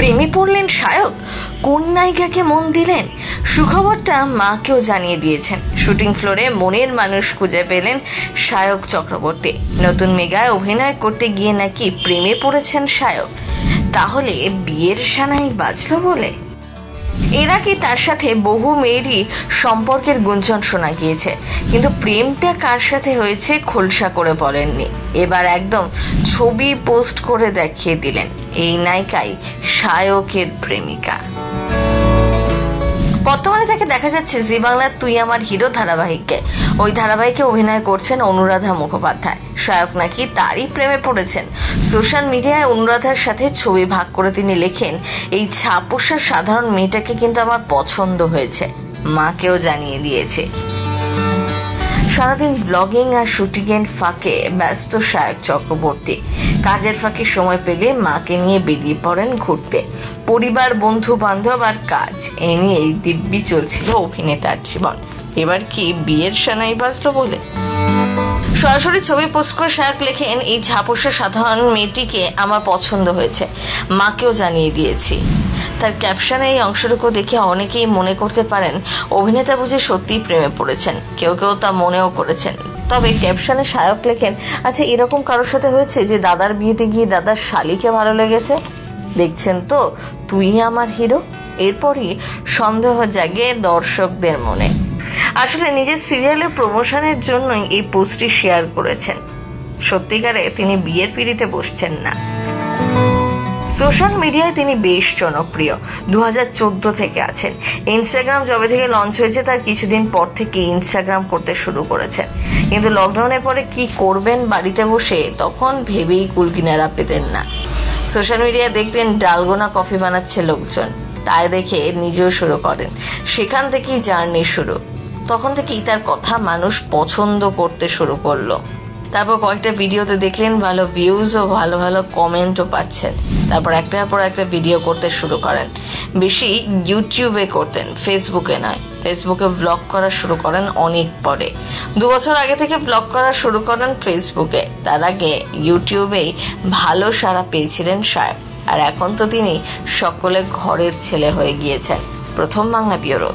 প্রেমে পড়লেন সায়ক, কোন নায়িকাকে মন দিলেন? সুখবরটা মাকেও জানিয়ে দিয়েছেন। শুটিং ফ্লোরে মনের মানুষ খুঁজে পেলেন সায়ক চক্রবর্তী। নতুন মেগায় অভিনয় করতে গিয়ে নাকি প্রেমে পড়েছেন সায়ক। তাহলে বিয়ের সানাই বাজলো বলে? এর আগে তার সাথে বহু মেয়েরই সম্পর্কের গুঞ্জন শোনা গিয়েছে, কিন্তু প্রেমটা কার সাথে হয়েছে খোলসা করে বলেননি। এবার একদম ছবি পোস্ট করে দেখিয়ে দিলেন এই নায়িকাই সায়কের প্রেমিকা। বর্তমানে তাকে দেখা যাচ্ছে জি বাংলার তুই আমার হিরো ধারাবাহিকে। ওই ধারাবাহিকে অভিনয় করছেন অনুরাধা মুখোপাধ্যায়। সায়ক নাকি তারই প্রেমে পড়েছেন। সোশ্যাল মিডিয়ায় অনুরাধার সাথে ছবি ভাগ করে তিনি লেখেন, এই ছাপোষা সাধারণ মেয়েটাকে কিন্তু আমার পছন্দ হয়েছে, মাকেও জানিয়ে দিয়েছে। সারাদিন ব্লগিং আর শুটিং এর ফাঁকে ব্যস্ত সায়ক চক্রবর্তী। কাজের ফাঁকে সময় পেলে মাকে নিয়ে বেরিয়ে পড়েন ঘুরতে। পরিবার, বন্ধু বান্ধব আর কাজ, এই নিয়েই দিব্যি চলছিল অভিনেতার জীবন। এবার কি বিয়ের সানাই বাজলো বলে? সরাসরি ছবি পোস্ট করে সায়ক লেখেন, এই ঝাপসা সাধারণ মেয়েটিকে আমার পছন্দ হয়েছে, মাকেও জানিয়ে দিয়েছি। তার ক্যাপশনে এই অংশটুকু দেখে অনেকেই মনে করতে পারেন অভিনেতা বুঝে সত্যিই প্রেমে পড়েছেন। কেউ কেউ তা মনেও করেছেন। তবে ক্যাপশনে সায়ক লেখেন, আচ্ছা এরকম কারোর সাথে হয়েছে যে দাদার বিয়েতে গিয়ে দাদার শালিকে ভালো লেগেছে? দেখছেন তো তুই আমার হিরো? এরপরই সন্দেহ জাগে দর্শকদের মনে। আসলে নিজের সিরিয়ালের প্রমোশনের জন্যই এই পোস্টটি শেয়ার করেছেন। সত্যিকারে তিনি বিয়ের পিঁড়িতে বসছেন না। সোশ্যাল মিডিয়ায় তিনি বেশ জনপ্রিয়। 2014 থেকে আছেন। ইনস্টাগ্রাম যবে থেকে লঞ্চ হয়েছে তার কিছুদিন পর থেকে ইনস্টাগ্রাম করতে শুরু করেছেন। কিন্তু লকডাউনের পরে কি করবেন বাড়িতে বসে, তখন ভেবেই কুলকিনারা পেতেন না। সোশ্যাল মিডিয়ায় দেখতেন ডালগোনা কফি বানাচ্ছে লোকজন, তাই দেখে নিজেও শুরু করেন। সেখান থেকেই জার্নি শুরু। তখন থেকেই তার কথা মানুষ পছন্দ করতে শুরু করলো। তারপর কয়েকটা ভিডিওতে দেখলেন ভালো ভিউজ ও ভালো ভালো কমেন্টও পাচ্ছেন। তারপর একটার পর একটা ভিডিও করতে শুরু করেন। বেশি ইউটিউবে করতেন, ফেসবুকে নয়। ফেসবুকে ব্লগ করা শুরু করেন অনেক পরে। 2 বছর আগে থেকে ব্লগ করা শুরু করেন ফেসবুকে। তার আগে ইউটিউবেই ভালো সাড়া পেয়েছিলেন সায়ক। আর এখন তো তিনি সকলে ঘরের ছেলে হয়ে গিয়েছেন। প্রথম বাংলা ব্যুরো।